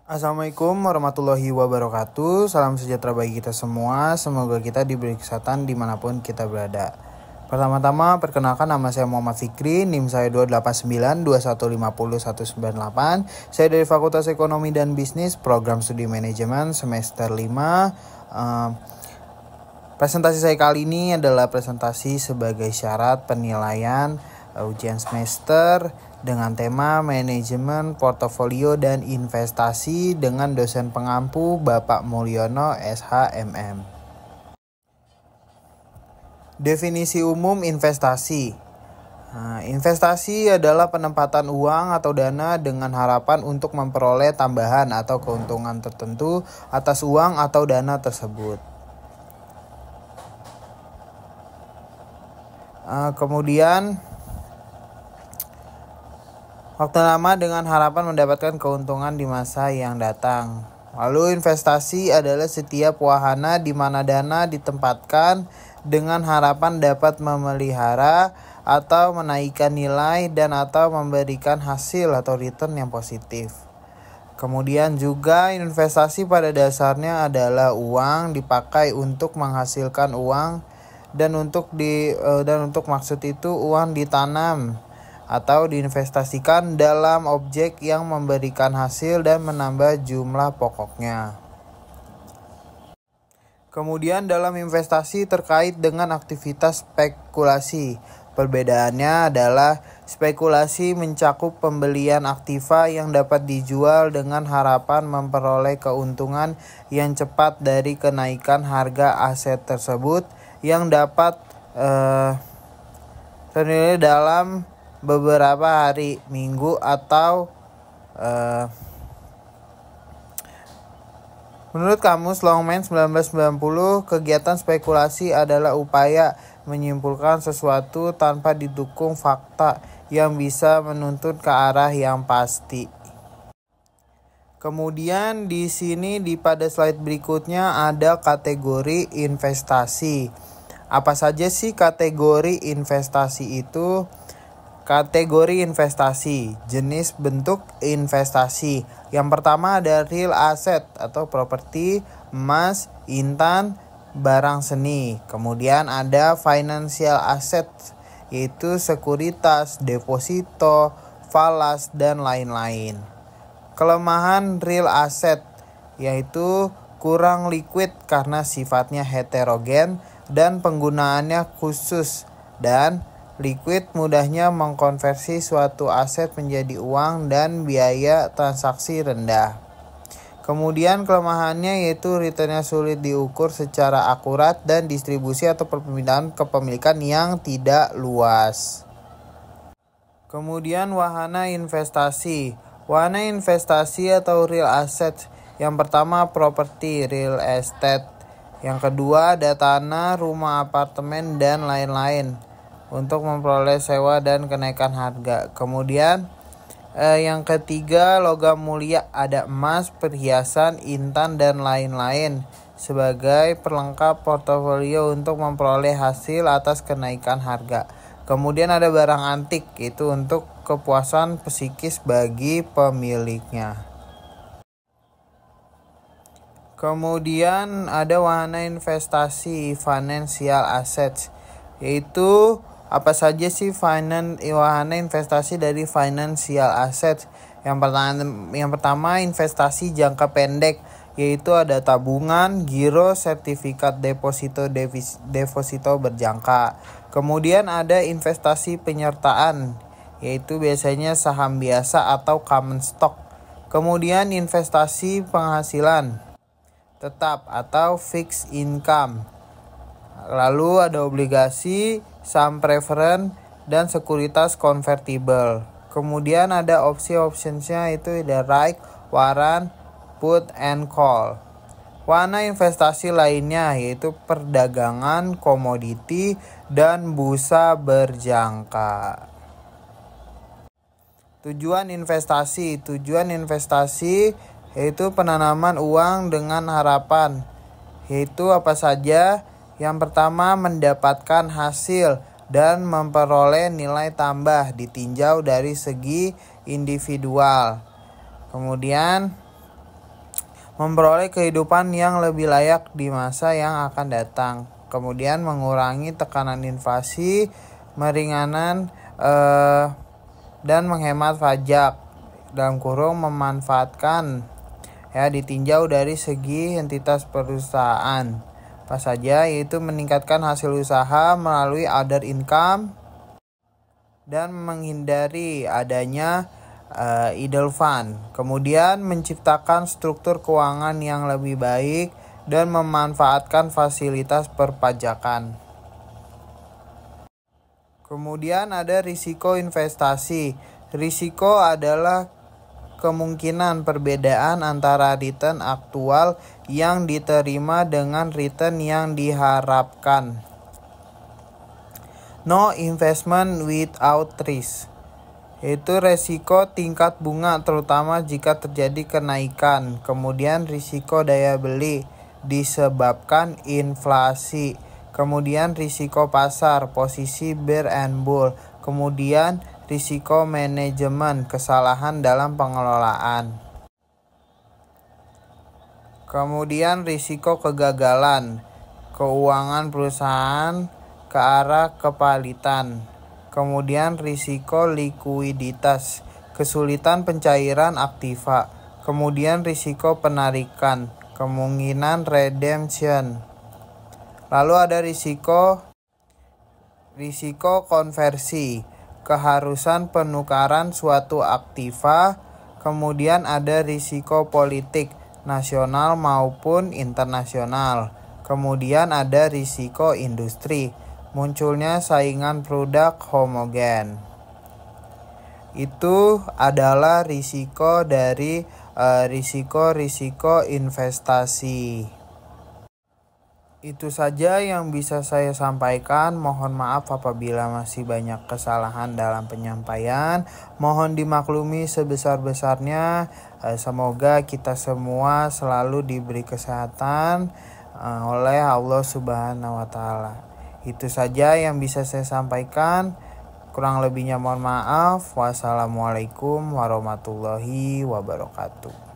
Assalamualaikum warahmatullahi wabarakatuh. Salam sejahtera bagi kita semua. Semoga kita diberi kesehatan dimanapun kita berada. Pertama-tama perkenalkan, nama saya Muhammad Fikri. NIM saya 28921501198. Saya dari Fakultas Ekonomi dan Bisnis, Program Studi Manajemen semester 5. Presentasi saya kali ini adalah presentasi sebagai syarat penilaian ujian semester dengan tema manajemen portofolio dan investasi dengan dosen pengampu Bapak Mulyono SHMM. Definisi umum investasi. Investasi adalah penempatan uang atau dana dengan harapan untuk memperoleh tambahan atau keuntungan tertentu atas uang atau dana tersebut. Kemudian waktu lama dengan harapan mendapatkan keuntungan di masa yang datang. Lalu investasi adalah setiap wahana di mana dana ditempatkan dengan harapan dapat memelihara atau menaikkan nilai dan atau memberikan hasil atau return yang positif. Kemudian juga investasi pada dasarnya adalah uang dipakai untuk menghasilkan uang dan untuk maksud itu uang ditanam atau diinvestasikan dalam objek yang memberikan hasil dan menambah jumlah pokoknya. Kemudian dalam investasi terkait dengan aktivitas spekulasi. Perbedaannya adalah spekulasi mencakup pembelian aktiva yang dapat dijual dengan harapan memperoleh keuntungan yang cepat dari kenaikan harga aset tersebut yang dapat ternilai dalam beberapa hari, minggu, atau menurut Kamus Longman 1990, kegiatan spekulasi adalah upaya menyimpulkan sesuatu tanpa didukung fakta yang bisa menuntut ke arah yang pasti. Kemudian di sini pada slide berikutnya ada kategori investasi. Apa saja sih kategori investasi itu? Kategori investasi, jenis bentuk investasi. Yang pertama ada real asset atau properti, emas, intan, barang seni. Kemudian ada financial asset, yaitu sekuritas, deposito, falas, dan lain-lain. Kelemahan real asset, yaitu kurang liquid karena sifatnya heterogen dan penggunaannya khusus, dan liquid mudahnya mengkonversi suatu aset menjadi uang dan biaya transaksi rendah. Kemudian kelemahannya yaitu returnnya sulit diukur secara akurat dan distribusi atau perpindahan kepemilikan yang tidak luas. Kemudian wahana investasi. Wahana investasi atau real asset. Yang pertama properti real estate. Yang kedua ada tanah, rumah, apartemen, dan lain-lain untuk memperoleh sewa dan kenaikan harga. Kemudian yang ketiga logam mulia, ada emas, perhiasan, intan, dan lain-lain sebagai pelengkap portofolio untuk memperoleh hasil atas kenaikan harga. Kemudian ada barang antik, itu untuk kepuasan psikis bagi pemiliknya. Kemudian ada wahana investasi financial assets, yaitu apa saja sih wahana investasi dari financial assets? Yang pertama investasi jangka pendek, yaitu ada tabungan, giro, sertifikat deposito berjangka. Kemudian ada investasi penyertaan, yaitu biasanya saham biasa atau common stock. Kemudian investasi penghasilan tetap atau fixed income. Lalu ada obligasi, saham preferen, dan sekuritas konvertibel. Kemudian ada opsinya, itu ada right, warrant, put, and call. Wahana investasi lainnya yaitu perdagangan, komoditi, dan bursa berjangka. Tujuan investasi yaitu penanaman uang dengan harapan. Yaitu apa saja? Yang pertama mendapatkan hasil dan memperoleh nilai tambah ditinjau dari segi individual. Kemudian memperoleh kehidupan yang lebih layak di masa yang akan datang. Kemudian mengurangi tekanan inflasi, meringanan dan menghemat pajak, dalam kurung memanfaatkan ditinjau dari segi entitas perusahaan apa saja, yaitu meningkatkan hasil usaha melalui other income dan menghindari adanya idle fund. Kemudian menciptakan struktur keuangan yang lebih baik dan memanfaatkan fasilitas perpajakan. Kemudian ada risiko investasi. Risiko adalah kemungkinan perbedaan antara return aktual yang diterima dengan return yang diharapkan. No investment without risk. Itu resiko tingkat bunga terutama jika terjadi kenaikan. Kemudian risiko daya beli disebabkan inflasi. Kemudian risiko pasar, posisi bear and bull. Kemudian risiko manajemen, kesalahan dalam pengelolaan. Kemudian risiko kegagalan, keuangan perusahaan ke arah kepalitan. Kemudian risiko likuiditas, kesulitan pencairan aktiva. Kemudian risiko penarikan, kemungkinan redemption. Lalu ada risiko konversi, keharusan penukaran suatu aktiva. Kemudian ada risiko politik nasional maupun internasional. Kemudian ada risiko industri, munculnya saingan produk homogen. Itu adalah risiko dari risiko investasi. Itu saja yang bisa saya sampaikan. Mohon maaf apabila masih banyak kesalahan dalam penyampaian. Mohon dimaklumi sebesar-besarnya. Semoga kita semua selalu diberi kesehatan oleh Allah Subhanahu wa Ta'ala. Itu saja yang bisa saya sampaikan. Kurang lebihnya mohon maaf. Wassalamualaikum warahmatullahi wabarakatuh.